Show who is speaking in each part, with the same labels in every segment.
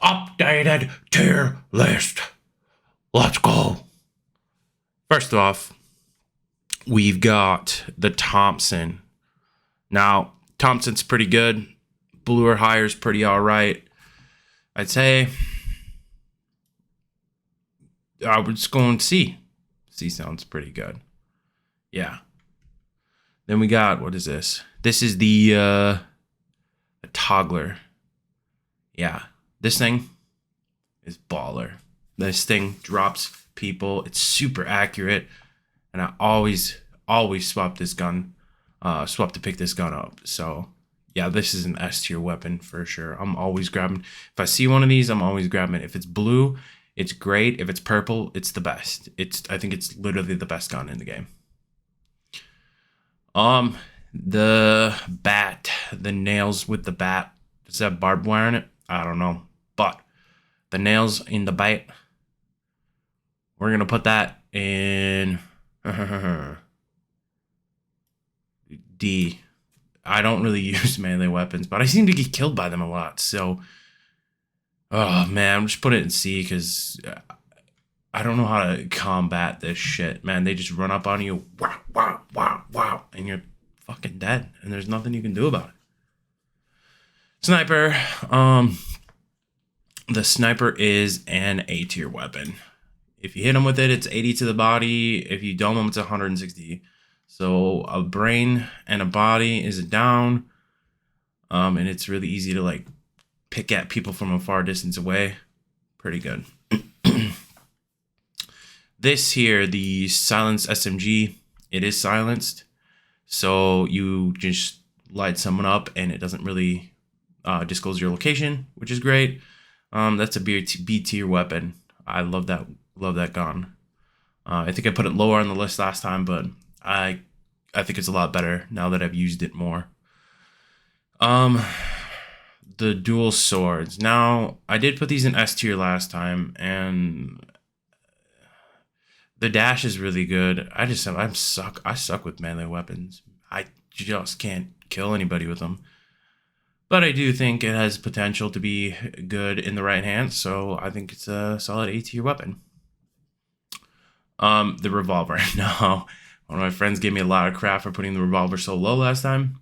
Speaker 1: updated tier list. Let's go. First off, we've got the Thompson. Now, Thompson's pretty good. Blue or higher is pretty alright. I'd say I would just go and C. C sounds pretty good. Yeah. Then we got, what is this? This is the toggler. Yeah. This thing is baller. This thing drops people. It's super accurate. And I always swap this gun. Swap to pick this gun up. So, yeah, this is an S tier weapon for sure. I'm always grabbing. If I see one of these, I'm always grabbing it. If it's blue, it's great. If it's purple, it's the best. I think it's literally the best gun in the game. The bat, the nails with the bat. Does that barbed wire in it? I don't know. But the nails in the bat, we're going to put that in D. I don't really use melee weapons, but I seem to get killed by them a lot. So, oh man, I'm just putting it in C because I don't know how to combat this shit, man. They just run up on you, wow, wow, wow, wow, and you're fucking dead, and there's nothing you can do about it. Sniper, the sniper is an A tier weapon. If you hit them with it, it's 80 to the body. If you dome them, it's 160. So a brain and a body is a down, and it's really easy to like pick at people from a far distance away. Pretty good. This here, the silenced SMG, it is silenced. So you just light someone up and it doesn't really disclose your location, which is great. That's a B tier weapon. I love that gun. I think I put it lower on the list last time, but I think it's a lot better now that I've used it more. The dual swords. Now, I did put these in S tier last time, and the dash is really good. I suck with melee weapons. I just can't kill anybody with them. But I do think it has potential to be good in the right hand, so I think it's a solid A tier weapon. The revolver. Now, one of my friends gave me a lot of crap for putting the revolver so low last time.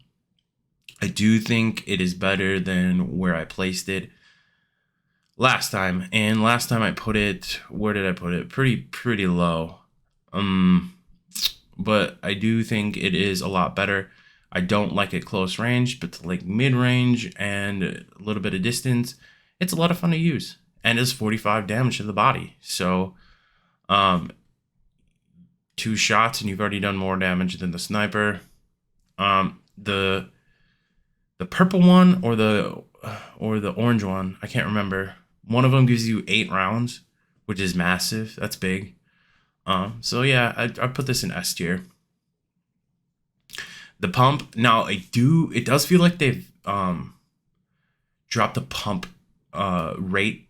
Speaker 1: I do think it is better than where I placed it last time. And last time I put it, where did I put it? Pretty low. But I do think it is a lot better. I don't like it close range, but to like mid range and a little bit of distance, it's a lot of fun to use. And it's 45 damage to the body. So, 2 shots and you've already done more damage than the sniper. The purple one or the orange one, I can't remember. One of them gives you 8 rounds, which is massive. That's big. So yeah, I put this in S tier. The pump, now it does feel like they've dropped the pump rate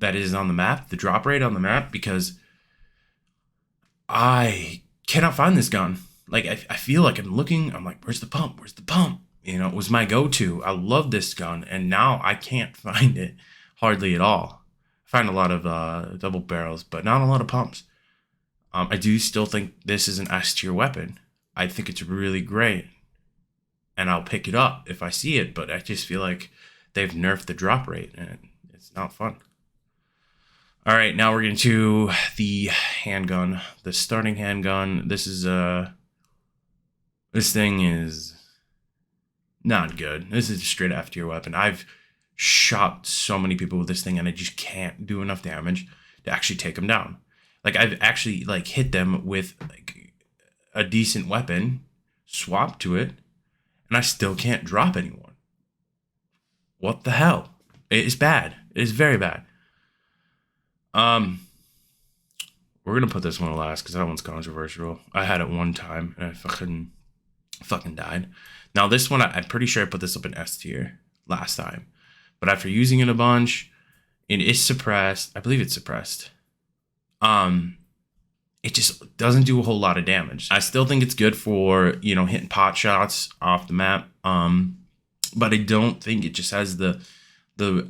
Speaker 1: that is on the map, the drop rate on the map, because I cannot find this gun. Like, I feel like I'm looking, I'm like, where's the pump? Where's the pump? You know, it was my go-to. I love this gun, and now I can't find it hardly at all. I find a lot of double barrels, but not a lot of pumps. I do still think this is an S tier weapon. I think it's really great, and I'll pick it up if I see it, but I just feel like they've nerfed the drop rate, and it's not fun. All right, now we're getting to the handgun, the starting handgun. This thing is not good. This is a straight F tier weapon. I've shot so many people with this thing, and I just can't do enough damage to actually take them down. Like, I've actually like hit them with like a decent weapon, swapped to it, and I still can't drop anyone. What the hell? It is bad. It is very bad. We're gonna put this one last because that one's controversial. I had it one time and I fucking died. Now this one, I'm pretty sure I put this up in S tier last time, but after using it a bunch, it is suppressed. I believe it's suppressed. It just doesn't do a whole lot of damage. I still think it's good for, you know, hitting pot shots off the map. But I don't think it just has the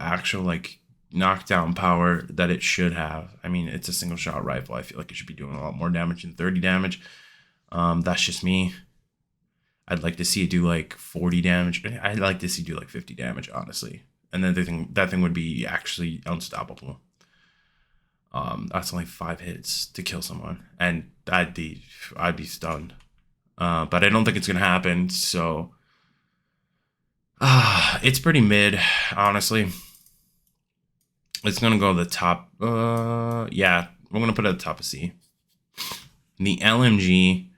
Speaker 1: actual like knockdown power that it should have. I mean, it's a single shot rifle. I feel like it should be doing a lot more damage than 30 damage. That's just me. I'd like to see it do like 40 damage. I'd like to see it do like 50 damage, honestly. And then that thing would be actually unstoppable. That's only 5 hits to kill someone, and I'd be stunned. But I don't think it's gonna happen. So, it's pretty mid, honestly. It's gonna go to the top. Yeah, we're gonna put it at the top of C. The LMG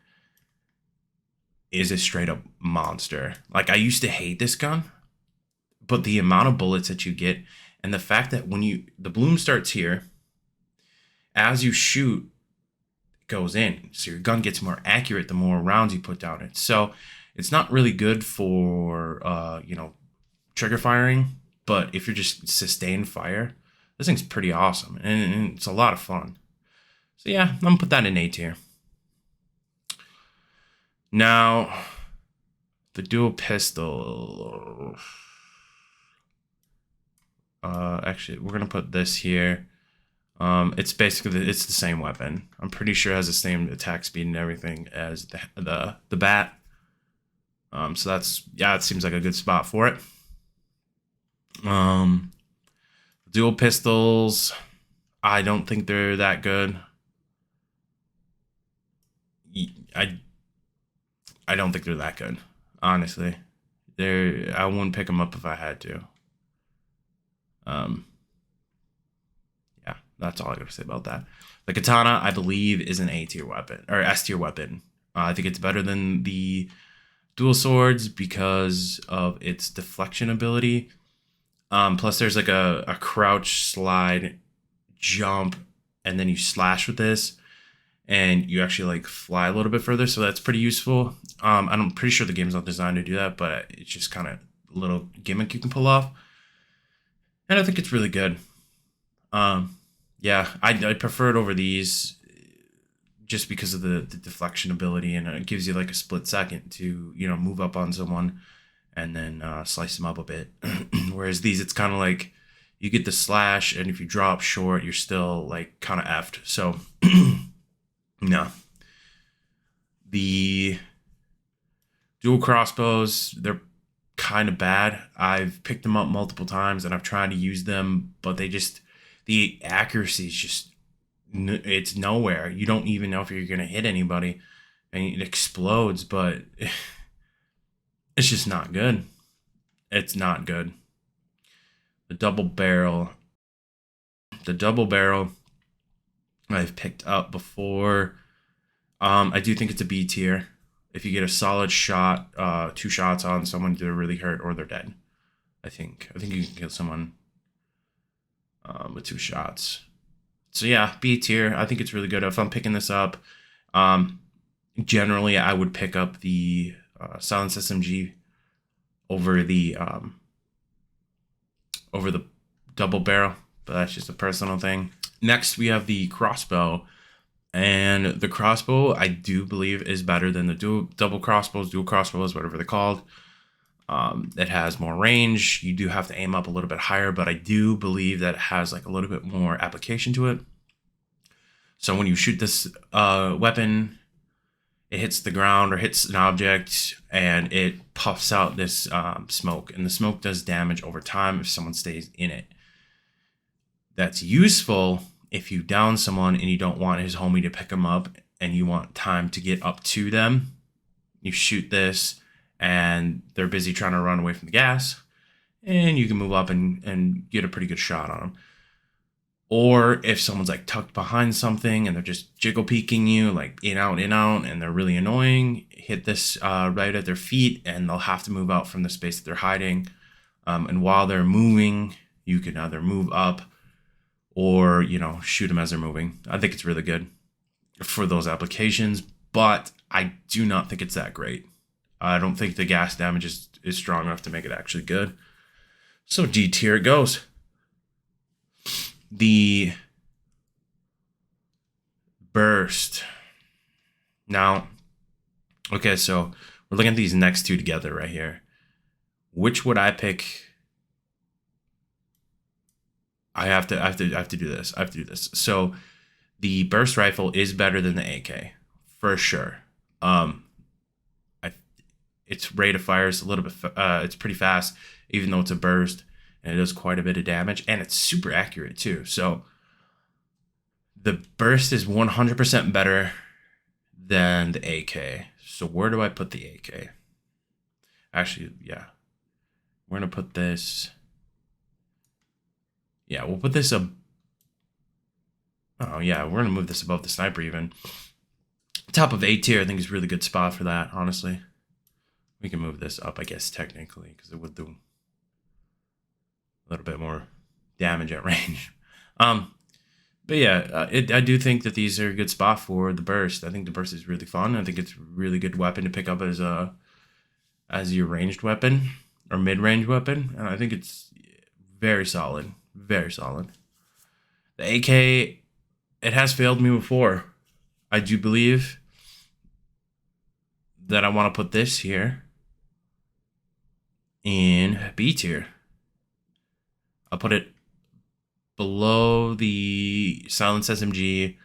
Speaker 1: is a straight up monster. Like, I used to hate this gun, but the amount of bullets that you get, and the fact that when the bloom starts here, as you shoot, it goes in. So your gun gets more accurate the more rounds you put down it. So it's not really good for, trigger firing, but if you're just sustained fire, this thing's pretty awesome, and it's a lot of fun. So yeah, I'm gonna put that in A tier. Now, the dual pistol. Actually, we're gonna put this here. It's basically it's the same weapon. I'm pretty sure it has the same attack speed and everything as the bat. So it seems like a good spot for it. Dual pistols, I don't think they're that good. I don't think they're that good, honestly. I wouldn't pick them up if I had to. Yeah, that's all I gotta say about that. The Katana, I believe, is an A tier weapon or S tier weapon. I think it's better than the dual swords because of its deflection ability. Plus, there's like a crouch, slide, jump, and then you slash with this, and you actually like fly a little bit further. So that's pretty useful. I'm pretty sure the game's not designed to do that, but it's just kind of a little gimmick you can pull off, and I think it's really good. Yeah, I prefer it over these just because of the deflection ability, and it gives you like a split second to move up on someone and then slice them up a bit. Whereas these, it's kind of like you get the slash, and if you drop short, you're still like kind of effed. So no. The dual crossbows, they're kind of bad. I've picked them up multiple times and I've tried to use them, but the accuracy is just, it's nowhere. You don't even know if you're going to hit anybody, and it explodes, but it's just not good. It's not good. The double barrel I've picked up before. I do think it's a B tier. If you get a solid shot, 2 shots on someone, they're really hurt or they're dead. I think you can kill someone with 2 shots. So yeah, B tier. I think it's really good. If I'm picking this up, generally I would pick up the silenced SMG over the double barrel, but that's just a personal thing. Next, we have the crossbow, and the crossbow I do believe is better than the dual crossbows, whatever they're called. It has more range. You do have to aim up a little bit higher, but I do believe that it has like a little bit more application to it. So when you shoot this weapon, it hits the ground or hits an object, and it puffs out this smoke, and the smoke does damage over time if someone stays in it. That's useful if you down someone and you don't want his homie to pick him up and you want time to get up to them. You shoot this and they're busy trying to run away from the gas, and you can move up and get a pretty good shot on them. Or if someone's like tucked behind something and they're just jiggle peeking you, like in, out, and they're really annoying, hit this right at their feet, and they'll have to move out from the space that they're hiding. And while they're moving, you can either move up or, shoot them as they're moving. I think it's really good for those applications, but I do not think it's that great. I don't think the gas damage is strong enough to make it actually good. So D tier it goes. The burst. Now, okay, so we're looking at these next two together right here. Which would I pick? I have to do this. I have to do this. So the burst rifle is better than the AK for sure. Its rate of fire is a little bit. It's pretty fast, even though it's a burst, and it does quite a bit of damage, and it's super accurate too. So the burst is 100% better than the AK. So where do I put the AK? Actually, yeah, we're gonna put this. Yeah, we'll put this up. Oh yeah, we're gonna move this above the sniper even. Top of A tier, I think is a really good spot for that. Honestly, we can move this up, I guess technically, because it would do a little bit more damage at range. But yeah, I do think that these are a good spot for the burst. I think the burst is really fun. I think it's a really good weapon to pick up as your ranged weapon or mid-range weapon, and I think it's very solid, very solid. The AK, it has failed me before. I do believe that I want to put this here in B tier. I'll put it below the silenced SMG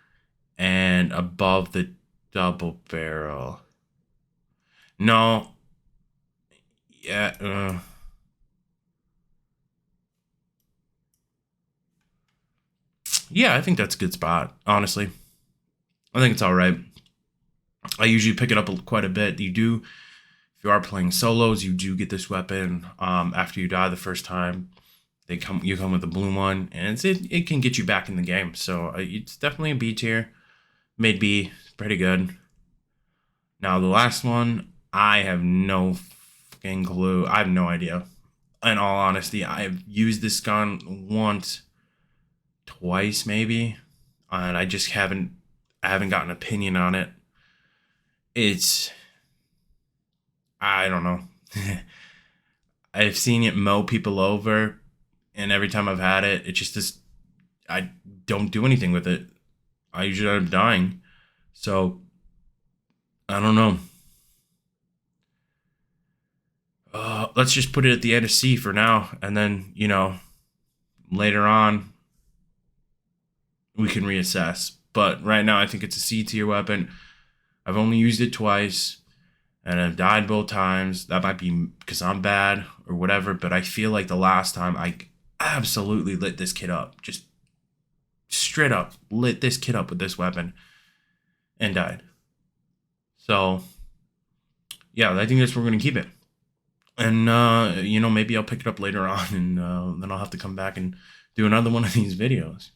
Speaker 1: and above the double barrel. No. Yeah. Yeah, I think that's a good spot, honestly. I think it's all right. I usually pick it up quite a bit. If you are playing solos, you do get this weapon after you die the first time. You come with a blue one, and it can get you back in the game. So it's definitely a B tier, mid B, pretty good. Now the last one, I have no fucking clue. I have no idea. In all honesty, I have used this gun once, twice maybe, and I haven't got an opinion on it. I don't know. I've seen it mow people over, and every time I've had it, I don't do anything with it. I usually end up dying. So, I don't know. Let's just put it at the end of C for now, and then, later on, we can reassess. But right now, I think it's a C tier weapon. I've only used it twice, and I've died both times. That might be because I'm bad or whatever, but I feel like the last time I absolutely lit this kid up. Just straight up lit this kid up with this weapon and died. So, yeah, I think that's where we're going to keep it. And, maybe I'll pick it up later on, and then I'll have to come back and do another one of these videos.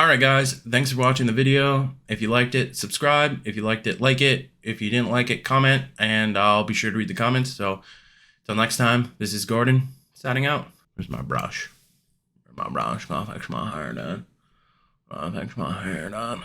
Speaker 1: Alright guys, thanks for watching the video. If you liked it, subscribe. If you liked it, like it. If you didn't like it, comment, and I'll be sure to read the comments. So, till next time, this is Gordon, signing out. Where's my brush? Where's my brush? Gonna fix my hair done.